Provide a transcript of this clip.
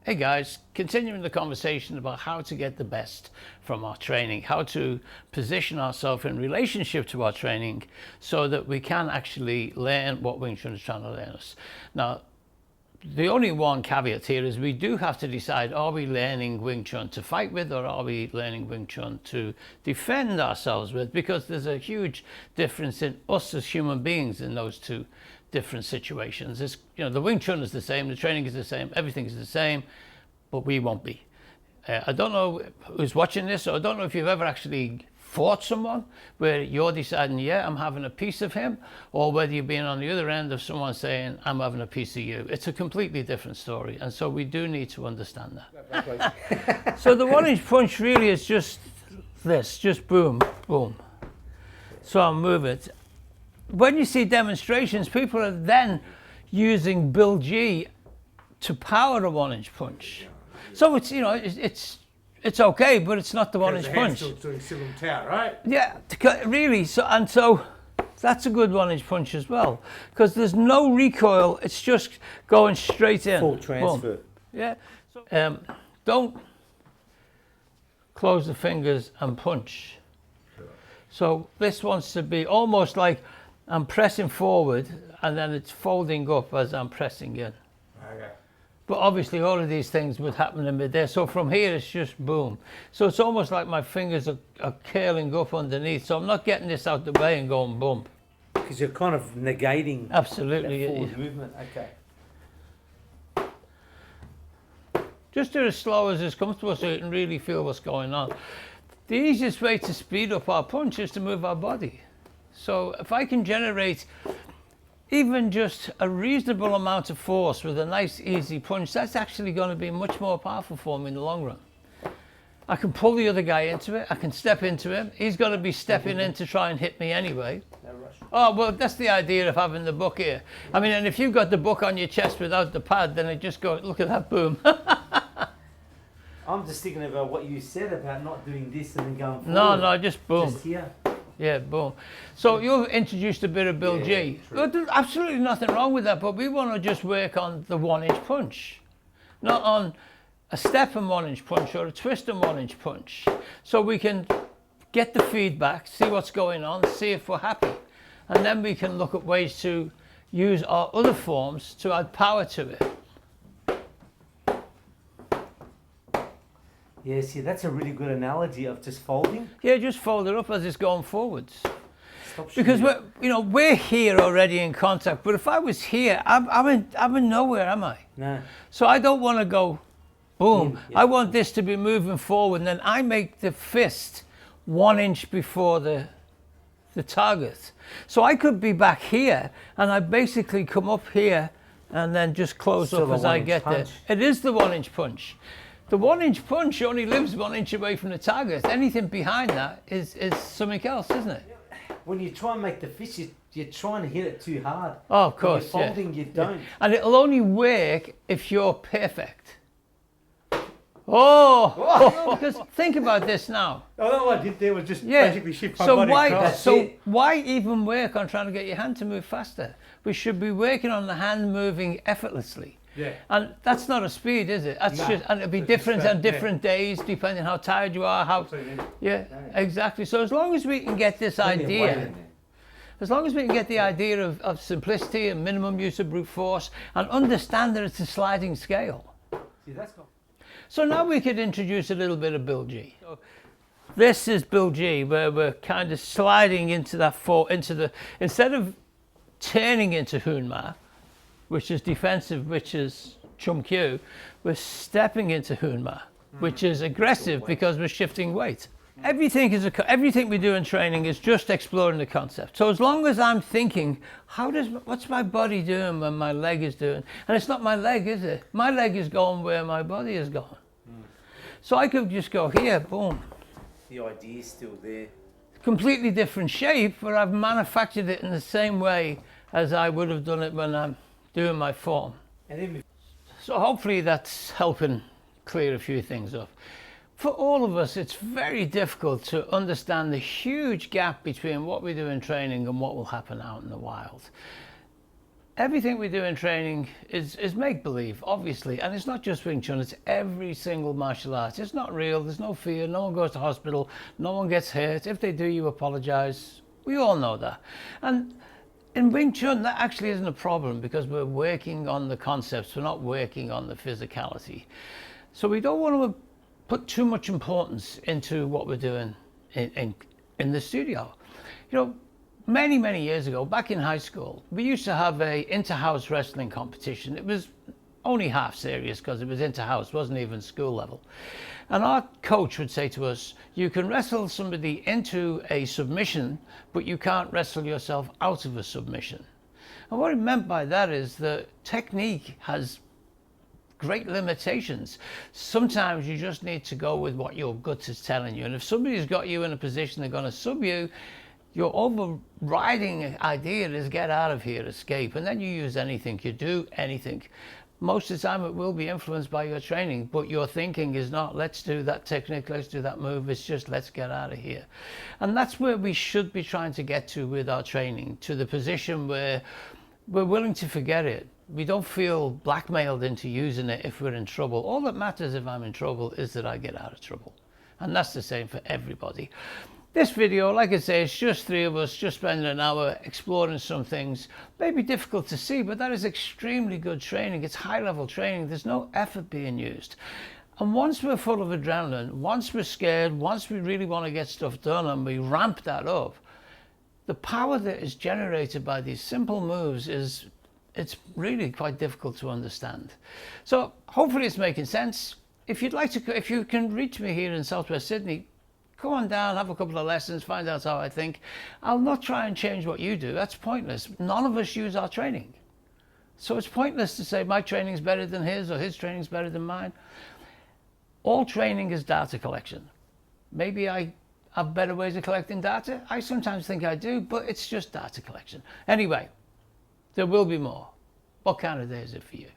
Hey guys, continuing the conversation about how to get the best from our training, how to position ourselves in relationship to our training so that we can actually learn what Wing Chun is trying to learn us. Now, the only one caveat here is we do have to decide, are we learning Wing Chun to fight with, or are we learning Wing Chun to defend ourselves with? Because there's a huge difference in us as human beings in those two different situations. It's, the Wing Chun is the same, the training is the same, everything is the same, but we won't be. I don't know who's watching this, or I don't know if you've ever actually fought someone where you're deciding, yeah, I'm having a piece of him, or whether you're being on the other end of someone saying, I'm having a piece of you. It's a completely different story, and so we do need to understand that. So the 1-inch punch really is just this, just boom, boom. So I'll move it. When you see demonstrations, people are then using Bill G to power a 1-inch punch. So it's, it's okay, but it's not the 1-inch punch. Still doing Silam Tao, right? Yeah, really. So that's a good 1-inch punch as well, because there's no recoil. It's just going straight in. Full transfer. Boom. Yeah. So don't close the fingers and punch. So this wants to be almost like I'm pressing forward and then it's folding up as I'm pressing in. Okay. But obviously all of these things would happen in midair. So from here it's just boom. So it's almost like my fingers are curling up underneath. So I'm not getting this out the way and going boom. Because you're kind of negating Absolutely. that forward movement. Okay. Just do it as slow as is comfortable so you can really feel what's going on. The easiest way to speed up our punch is to move our body. So if I can generate even just a reasonable amount of force with a nice easy punch, that's actually going to be much more powerful for me in the long run. I can pull the other guy into it, I can step into him, he's going to be stepping in to try and hit me anyway. No rush. Oh, well, that's the idea of having the book here. I mean, and if you've got the book on your chest without the pad, then it just goes, look at that, boom. I'm just thinking about what you said about not doing this and then going forward. No, just boom. Just here. Yeah, boom. So you've introduced a bit of Bill G. Well, there's absolutely nothing wrong with that, but we want to just work on the 1-inch punch, not on a step and 1-inch punch or a twist and 1-inch punch. So we can get the feedback, see what's going on, see if we're happy. And then we can look at ways to use our other forms to add power to it. Yeah, see, that's a really good analogy of just folding. Yeah, just fold it up as it's going forwards. Stop Because shooting. we're here already in contact, but if I was here, I'm in nowhere, am I? No. So I don't want to go boom. Yeah. I want this to be moving forward, and then I make the fist 1 inch before the target. So I could be back here, and I basically come up here and then just close Still up a as I 1-inch get punch. there. It is the 1-inch punch. The 1-inch punch only lives 1 inch away from the target. Anything behind that is something else, isn't it? When you try and make the fist, you're trying to hit it too hard. Oh, of course. When you're folding, you don't. And it'll only work if you're perfect. Oh, because think about this now. All I did there was just Yeah. basically shift my So body why? across. So why even work on trying to get your hand to move faster? We should be working on the hand moving effortlessly. Yeah. And that's not a speed, is it? That's No. just, and it'll be It's different just on that, different days, depending how tired you are. Yeah, exactly. So as long as we can get this idea, as long as we can get the idea of simplicity and minimum use of brute force, and understand that it's a sliding scale. See, that's cool. So now we could introduce a little bit of Bill G. So this is Bill G, where we're kind of sliding into that instead of turning into Hun Ma, which is defensive, which is Chum Kiu, we're stepping into Hun Ma, which is aggressive because we're shifting weight. Everything we do in training is just exploring the concept. So as long as I'm thinking, what's my body doing when my leg is doing? And it's not my leg, is it? My leg is going where my body is going. So I could just go here, boom. The idea is still there. Completely different shape, but I've manufactured it in the same way as I would have done it when I'm doing my form. And then So hopefully that's helping clear a few things up. For all of us, it's very difficult to understand the huge gap between what we do in training and what will happen out in the wild. everything we do in training is make-believe, obviously, and it's not just Wing Chun, it's every single martial art. It's not real, there's no fear, no one goes to hospital, no one gets hurt. If they do, you apologize. We all know that. And in Wing Chun, that actually isn't a problem because we're working on the concepts, we're not working on the physicality. So we don't want to put too much importance into what we're doing in the studio. You know, many years ago, back in high school, we used to have a inter-house wrestling competition. It was only half serious because it was inter-house, wasn't even school level. And our coach would say to us, you can wrestle somebody into a submission, but you can't wrestle yourself out of a submission. And what he meant by that is that technique has great limitations. Sometimes you just need to go with what your gut is telling you. And if somebody's got you in a position they're going to sub you, your overriding idea is get out of here, escape, and then you use anything, you do anything. Most of the time it will be influenced by your training, but your thinking is not, let's do that technique, let's do that move, it's just, let's get out of here. And that's where we should be trying to get to with our training, to the position where we're willing to forget it. We don't feel blackmailed into using it if we're in trouble. All that matters if I'm in trouble is that I get out of trouble. And that's the same for everybody. This video, like I say, it's just three of us, just spending an hour exploring some things. Maybe difficult to see, but that is extremely good training. It's high-level training. There's no effort being used. And once we're full of adrenaline, once we're scared, once we really want to get stuff done and we ramp that up, the power that is generated by these simple moves it's really quite difficult to understand. So hopefully it's making sense. If you'd like to, if you can reach me here in Southwest Sydney, go on down, have a couple of lessons, find out how I think. I'll not try and change what you do. That's pointless. None of us use our training. So it's pointless to say my training's better than his or his training's better than mine. All training is data collection. Maybe I have better ways of collecting data. I sometimes think I do, but it's just data collection. Anyway, there will be more. What kind of day is it for you?